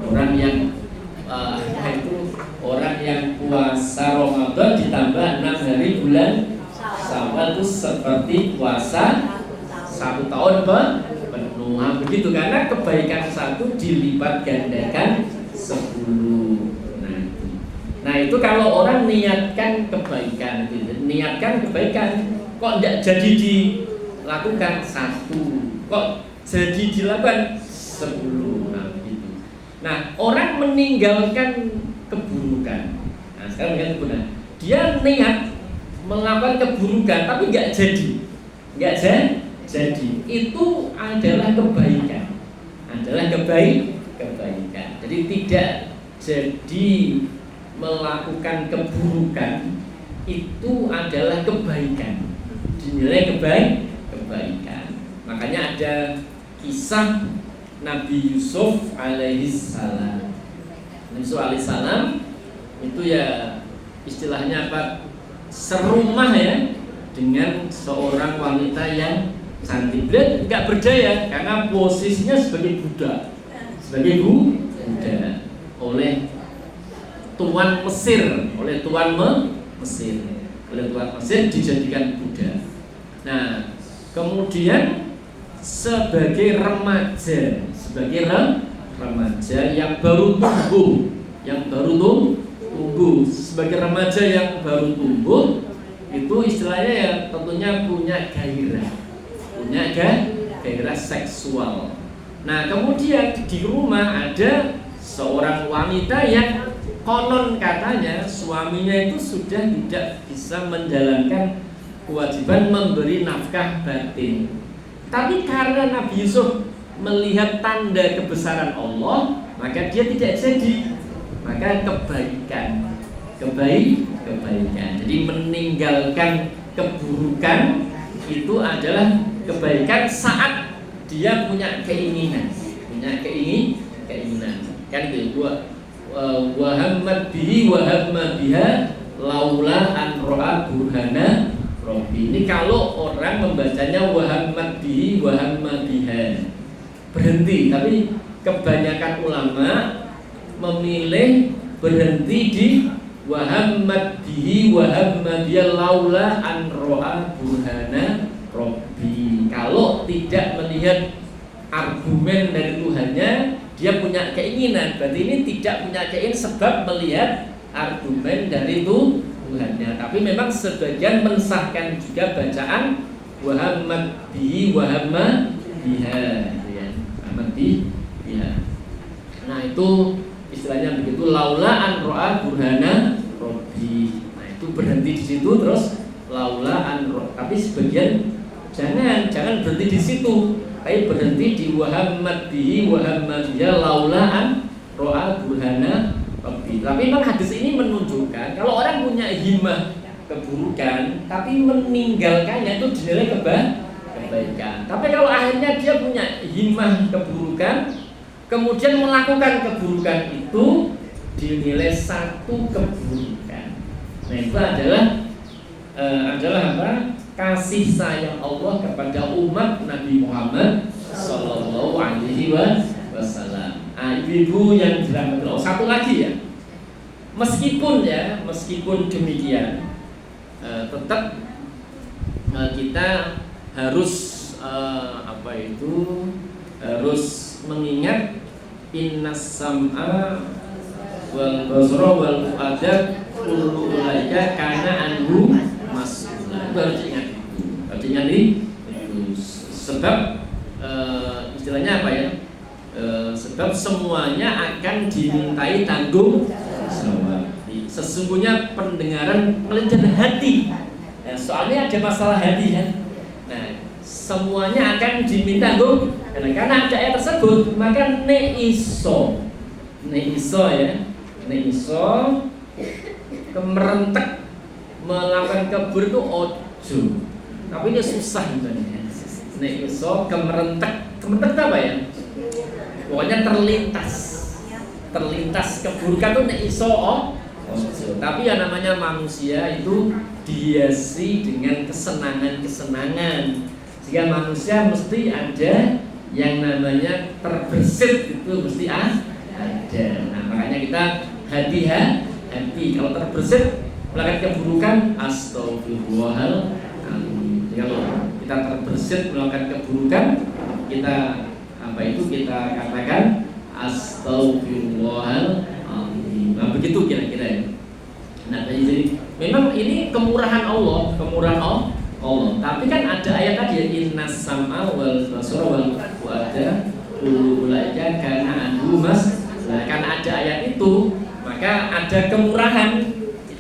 Speaker 1: Orang yang puasa Ramadan ditambah 6 hari bulan Syawal itu seperti puasa 1 tahun penuh. Begitu, karena kebaikan 1 dilipat gandakan 10. Nah, itu kalau orang niatkan kebaikan, kok tidak jadi dilakukan 1, kok jadi dilakukan 10. Nah, orang meninggalkan keburukan. Nah, sekarang lihat keburukan. Dia niat melakukan keburukan tapi nggak jadi. Itu adalah kebaikan. Jadi tidak jadi melakukan keburukan itu adalah kebaikan. Dinilai kebaikan. Makanya ada kisah Nabi Yusuf alaihissalam. Itu ya istilahnya apa? Serumah ya dengan seorang wanita yang cantik. Dia nggak berdaya karena posisinya sebagai budak. sebagai budak oleh tuan Mesir, oleh tuan Mesir dijadikan budak. Nah, kemudian sebagai remaja yang baru tumbuh, sebagai remaja yang baru tumbuh itu istilahnya ya tentunya punya gairah seksual. Nah, kemudian di rumah ada seorang wanita yang konon katanya suaminya itu sudah tidak bisa menjalankan kewajiban memberi nafkah batin. Tapi karena Nabi Yusuf melihat tanda kebesaran Allah, maka dia tidak jadi. Maka kebaikan. Jadi meninggalkan keburukan itu adalah kebaikan saat dia punya keinginan. Kan itu wa hammat bihi wa hamma biha laula an ra'a burhana rabbi. Ini kalau orang membacanya wa hammat bihi wa hamma biha berhenti, tapi kebanyakan ulama memilih berhenti di wa hammat bihi wa hamma biha laula an ra'a burhana rabbi. Kalau tidak melihat argumen dari Tuhannya, dia punya keinginan. Berarti ini tidak punya keinginan sebab melihat argumen dari Tuhannya. Tapi memang sebagian mensahkan juga bacaan wa hammat bihi wa hamma biha, ya. Hammat biha. Nah, itu istilahnya begitu, laula an ra'a burhana rabbi. Nah, itu berhenti di situ terus laula an ra'a. Tapi sebagian jangan berhenti di situ. Tapi berhenti di wahammat bihi wahamma biha laula an ra'a burhana rabbi. Tapi memang hadis ini menunjukkan kalau orang punya himmah keburukan tapi meninggalkannya itu dinilai kebaikan. Tapi kalau akhirnya dia punya himmah keburukan kemudian melakukan keburukan itu dinilai satu keburukan. Nah, itu adalah apa? Kasih sayang Allah kepada umat Nabi Muhammad Sallallahu Alaihi Wasallam. Ibu-ibu yang dirahmati Allah, satu lagi ya, meskipun demikian, tetap kita harus harus mengingat innas sam'a wal basra wal fu'ada kullu ulaika kana anhu mas'ula. Harus ingat itu. Sebab istilahnya apa ya? Sebab semuanya akan dimintai tanggung jawab. Sesungguhnya pendengaran melenceng hati. Nah, soalnya ada masalah hati kan. Nah, semuanya akan diminta tanggung. Karena ada ayat tersebut, maka neiso kemerentek melakukan kebur itu ojo. Tapi ini susah sebenarnya. Neiso kemerentek apa ya? Pokoknya terlintas keburukan itu neiso ojo. Tapi yang namanya manusia itu dihiasi dengan kesenangan. Jika manusia mesti ada yang namanya terbersit, itu mesti ada. Nah, makanya kita hati-hati kalau terbersit melakukan keburukan, astagfirullahaladzim. Kalau kita terbersit melakukan keburukan, kita katakan astagfirullahaladzim. Nah, begitu kira-kira ya. Nah, jadi memang ini kemurahan Allah. Tapi kan ada ayat tadi ya, innas sam'a wal basara wal fu'ada kullu ulaika kana anhu mas. Nah, karena ada ayat itu, maka ada kemurahan.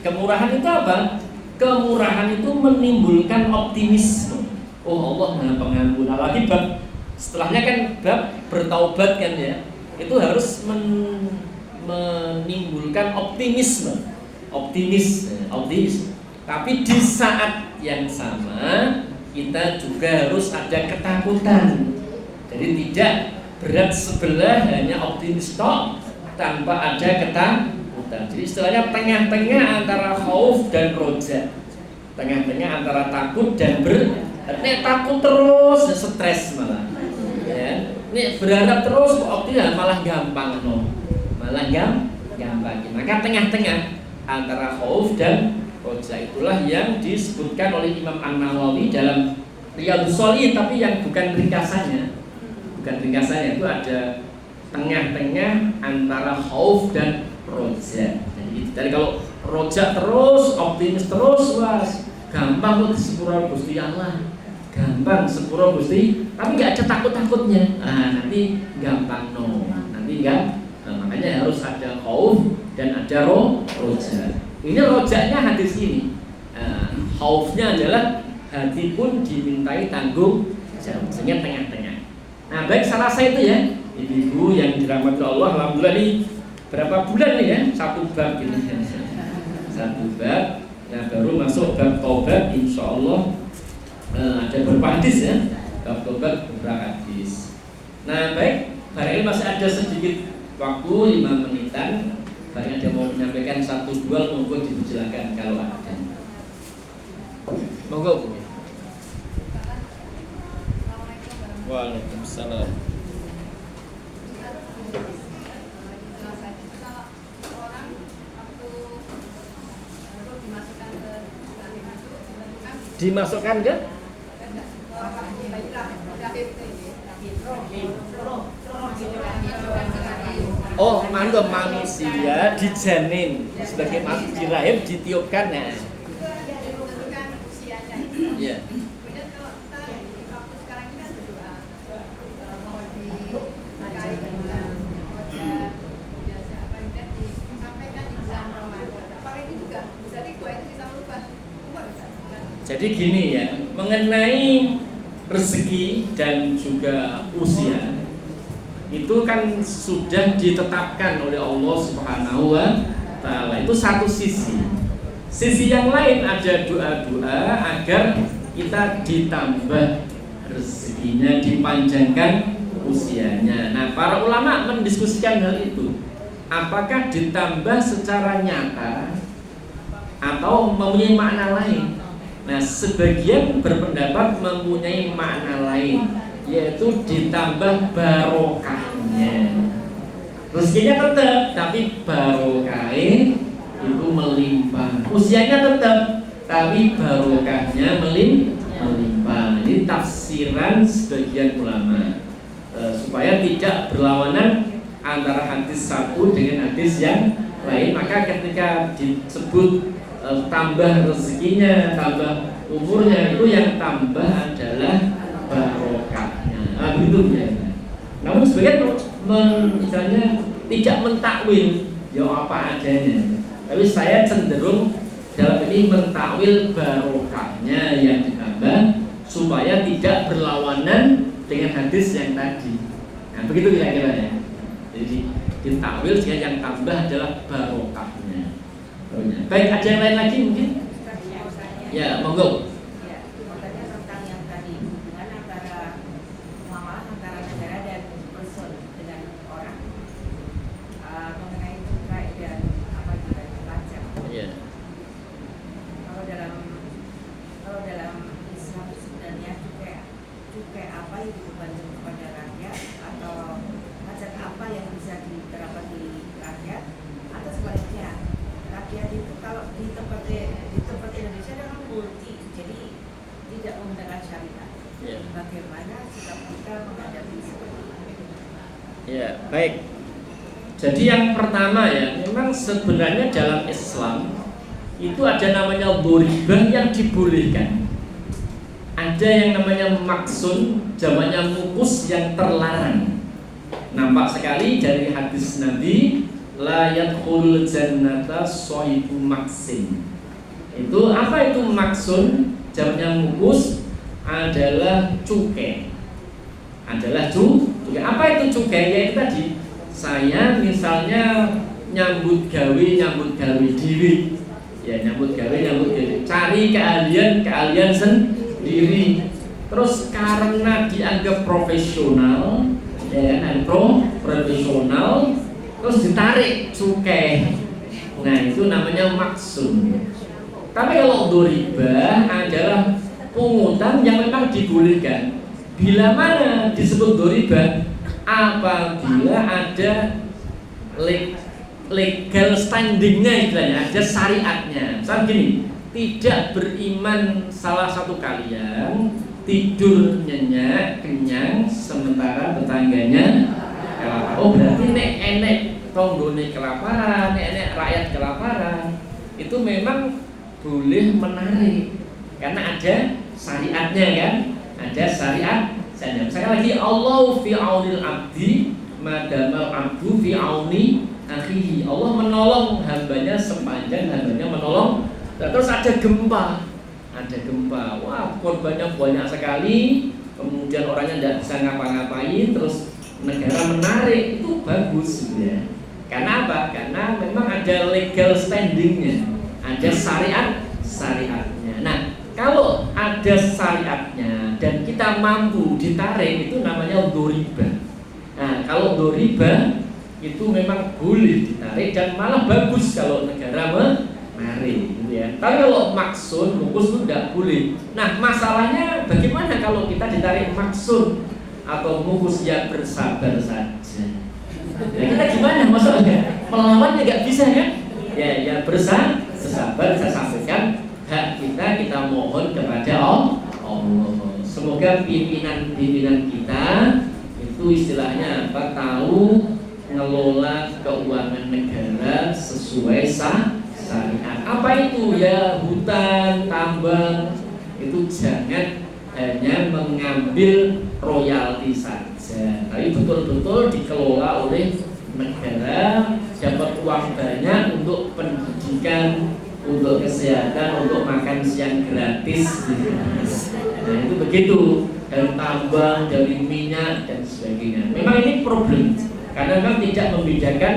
Speaker 1: Kemurahan itu apa? Kemurahan itu menimbulkan optimisme. Oh, Allah Maha Pengampun. Lagi bab setelahnya kan bab bertaubat kan ya. Itu harus menimbulkan optimisme. Optimis. Tapi di saat yang sama kita juga harus ada ketakutan. Jadi tidak berat sebelah hanya optimis tok tanpa ada ketakutan. Jadi istilahnya tengah-tengah antara khauf dan roja. Tengah-tengah antara takut dan artinya takut terus, stres malah. Ya. Nek berharap terus kok tidak malah gampang no. Malah gampang. Maka tengah-tengah antara khauf dan roja itulah yang disebutkan oleh Imam An-Nawawi dalam Riyadhus Shalihin, tapi yang bukan ringkasannya. Bukan ringkasannya, itu ada tengah-tengah antara khauf dan roja. Jadi kalau roja terus, optimis terus, wah gampang kok sepura Gusti Allah. Gampang sepura Gusti, tapi nggak ada takut-takutnya. Nanti gampang no. Nanti enggak. Makanya harus ada khauf dan ada roja. Ini rojanya hadis ini. Khaufnya adalah hati pun dimintai tanggung jawab, sehingga tengah-tengah. Nah, baik salah saya itu ya, ibu-ibu yang dirahmati Allah, alhamdulillah nih berapa bulan nih ya, 1 bab ini. 1 bab, nah baru masuk bab taubat, insya Allah ada beberapa hadis ya, bab taubat beberapa hadis. Nah baik, barangkali masih ada sedikit waktu 5 menitan, barangkali ada mau menyampaikan 1-2, monggo dipersilakan kalau ada. Monggo Bu. Waalaikumsalam. Dimasukkan ke? Oh, mantu manusia dijanin sebagai masuk di rahim ditiupkan ya. Iya. Jadi gini ya, mengenai rezeki dan juga usia itu kan sudah ditetapkan oleh Allah Subhanahu wa Ta'ala. Itu satu sisi. Sisi yang lain ada doa-doa agar kita ditambah rezekinya, dipanjangkan usianya. Nah, para ulama mendiskusikan hal itu. Apakah ditambah secara nyata atau mempunyai makna lain? Nah, sebagian berpendapat mempunyai makna lain, yaitu ditambah barokahnya. Rezekinya tetap, tapi barokahnya itu melimpah. Usianya tetap, tapi barokahnya melimpah. Ini tafsiran sebagian ulama, supaya tidak berlawanan antara hadis satu dengan hadis yang lain. Maka ketika disebut tambah rezekinya, tambah umurnya, itu yang tambah adalah barokahnya. Begitu ya. Namun sebagian misalnya tidak mentakwil, ya apa adanya. Tapi saya cenderung dalam ini mentakwil barokahnya yang ditambah supaya tidak berlawanan dengan hadis yang tadi. Nah, begitu kira-kira ya. Jadi ditakwil jika yang tambah adalah barokahnya. Baik, ada yang lain lagi mungkin? Ya, monggo.
Speaker 2: Ya, katanya tentang yang tadi, hubungan antara muamalah antara negara dan person dengan orang, mengenai cukai dan apa juga pajak.
Speaker 1: Iya.
Speaker 2: Kalau dalam Islam sebenarnya cukai apa yang dibebankan kepada rakyat, atau pajak apa yang bisa diterapkan di rakyat, atau sebaliknya rakyat itu kalau di tempat Indonesia adalah multi, jadi tidak menggunakan syariat. Bagaimana sikap kita menghadapi seperti ini?
Speaker 1: Ya, baik. Jadi yang pertama ya, memang sebenarnya dalam Islam itu ada namanya dhuribah yang dibolehkan. Ada yang namanya maksun, jamaknya mukus yang terlarang. Nampak sekali dari hadis Nabi, la yadkhulul jannata shahibu maksin. Itu apa itu maksun? Jamaknya mukus adalah cukai. Apa itu cukai? Ya itu tadi. Saya misalnya nyambut gawe diri. Ya nyambut gawe diri. Cari keahlian sendiri. Terus karena dianggap profesional, ya kan, profesional, terus ditarik cukai. Nah itu namanya maksun. Tapi kalau dhuribah adalah pungutan yang memang dibolehkan. Bila mana disebut dhuribah? apabila ada legal standingnya, istilahnya ada syariatnya. Misal gini, tidak beriman salah satu kalian tidur nyenyak kenyang sementara tetangganya kelaparan. Oh berarti nek enek tonggone kelaparan, nek enek rakyat kelaparan, itu memang boleh menarik karena ada syariatnya kan, ada syariat. Saya lagi Allah fi aunil abdi madamal abdu fi auni akhihi. Allah menolong hambanya sepanjang hambanya menolong. Terus ada gempa, wah korbannya banyak sekali, kemudian orangnya tidak bisa ngapa-ngapain, terus negara menarik, itu bagus ya. Karena apa? Karena memang ada legal standingnya, ada syariatnya. Nah, kalau ada syariatnya dan kita mampu ditarik, itu namanya doriba. Nah, kalau doriba itu memang boleh ditarik dan malah bagus kalau negara menarik, gitu ya. Tapi kalau maksud bungkus itu tidak boleh. Nah, masalahnya bagaimana kalau kita ditarik maksud atau bungkus, ya bersabar saja. Ya, kita gimana masalahnya? Melawannya nggak bisa kan? Ya bersabar. Saya sampaikan hak kita mohon kepada Allah. Semoga pimpinan kita itu istilahnya apa, tahu ngelola keuangan negara sesuai syariat. Apa itu ya, hutan, tambang itu jangan hanya mengambil royalti saja, tapi betul-betul dikelola oleh negara, dapat uang banyak untuk pendidikan, untuk kesehatan, untuk makan siang gratis. Nah itu begitu, dari tambang, dari minyak dan sebagainya. Memang ini problem karena memang tidak membedakan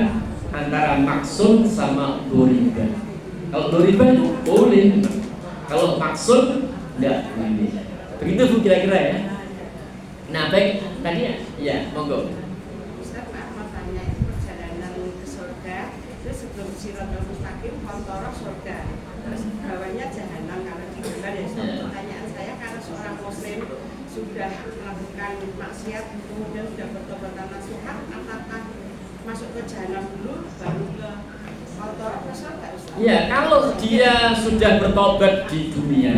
Speaker 1: antara maksud sama doriba. Kalau doriba itu boleh, kalau maksud tidak boleh. Begitu Bu kira-kira ya. Nah baik, tadi ya monggo.
Speaker 2: Ustaz, mau tanya, perjalanan ke surga itu sebelum Siratal Mustaqim kontorok surga, terus bawahnya jahanam kalau di bulan ya. Pertanyaan saya, karena seorang muslim sudah melakukan maksiat kemudian sudah bertobat nasuha, apakah masuk ke jahanam dulu baru ke kontorok ke surga Ustaz?
Speaker 1: Iya, kalau dia sudah bertobat di dunia,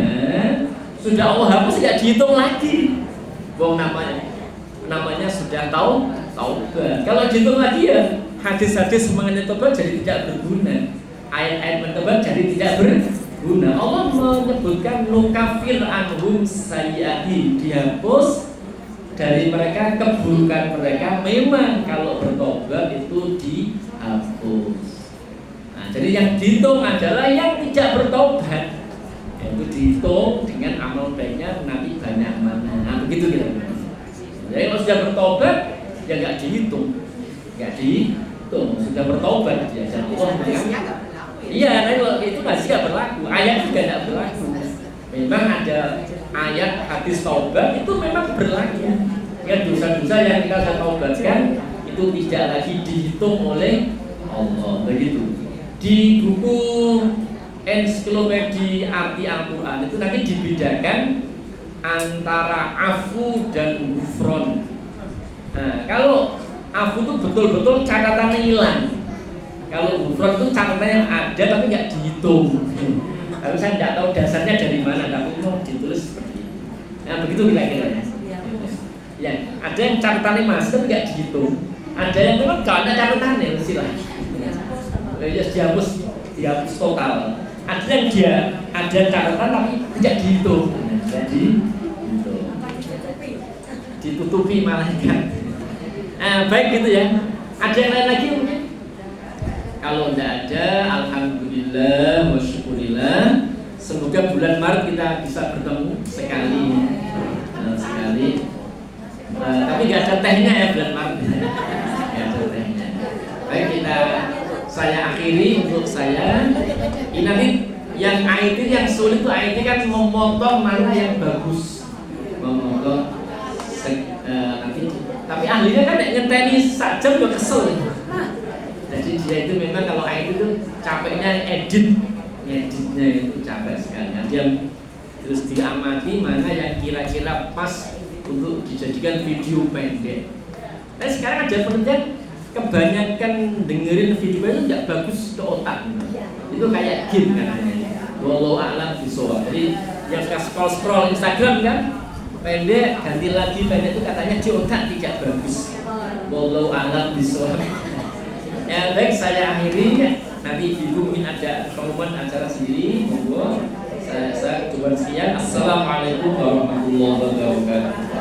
Speaker 1: sudah Allah hapus, tidak dihitung lagi. Wong namanya sudah taubat. Kalau dihitung lagi ya hadis-hadis mengenai tobat jadi tidak berguna. Ayat-ayat mentobat jadi tidak berguna. Allah menyebutkan nukafir anhum sayyiati, dihapus dari mereka keburukan mereka. Memang kalau bertobat itu dihapus. Nah, jadi yang dihitung adalah yang tidak bertobat, itu dihitung dengan amal baiknya nanti banyak mana. Nah begitu kira-kira. Jadi kalau sudah bertobat ya nggak dihitung, sudah bertobat dia. Dan Allah mengampuni. Iya, tapi kalau itu masih nggak berlaku. Ayat juga nggak berlaku. Memang ada ayat hadis taubat itu memang berlaku. Ya dosa-dosa yang kita sudah taubatkan itu tidak lagi dihitung oleh Allah. Begitu. Di buku Ensiklopedia Arti Al-Quran itu nanti dibedakan antara afu dan gufron. Nah, kalau afu itu betul-betul catatannya hilang. Kalau gufron itu catatannya yang ada tapi nggak dihitung. Tapi saya tidak tahu dasarnya dari mana, tapi mau ditulis seperti itu. Nah begitu kira-kira. Ya, ada yang catatannya masih tapi nggak dihitung. Ada yang memang nggak ada catatannya, silah. Ya dihapus total. Ada yang dia ada catatan tapi tidak dihitung. Jadi ditutupi malaikat. Baik gitu ya. Ada yang lain lagi mungkin? Kalau tidak ada, alhamdulillah wa syukurillah. Semoga bulan Maret kita bisa bertemu sekali. Tapi nggak ada tehnya ya bulan Maret. Nggak ada tehnya. Baik, saya akhiri untuk saya. Ini nanti yang IT yang sulit itu IT kan memotong mana yang bagus, memotong nanti. Tapi ahlinya kan ngenteni saja udah kesel. Jadi dia itu memang kalau IT itu capeknya ngeditnya itu capek sekali. Dia terus diamati mana yang kira-kira pas untuk dijadikan video pendek. Tapi sekarang ada penelitian kebanyakan dengerin video itu tidak bagus ke otak. Itu kayak game kan. Wallahu a'lam bishawab. Jadi yang suka scroll Instagram kan pendek ganti lagi pendek itu katanya di otak tidak bagus. Wallahu a'lam bishawab. Ya baik, saya akhiri. Nanti ibu mungkin ada pengumuman acara sendiri. Monggo. Saya coba sekian. Assalamualaikum warahmatullahi wabarakatuh.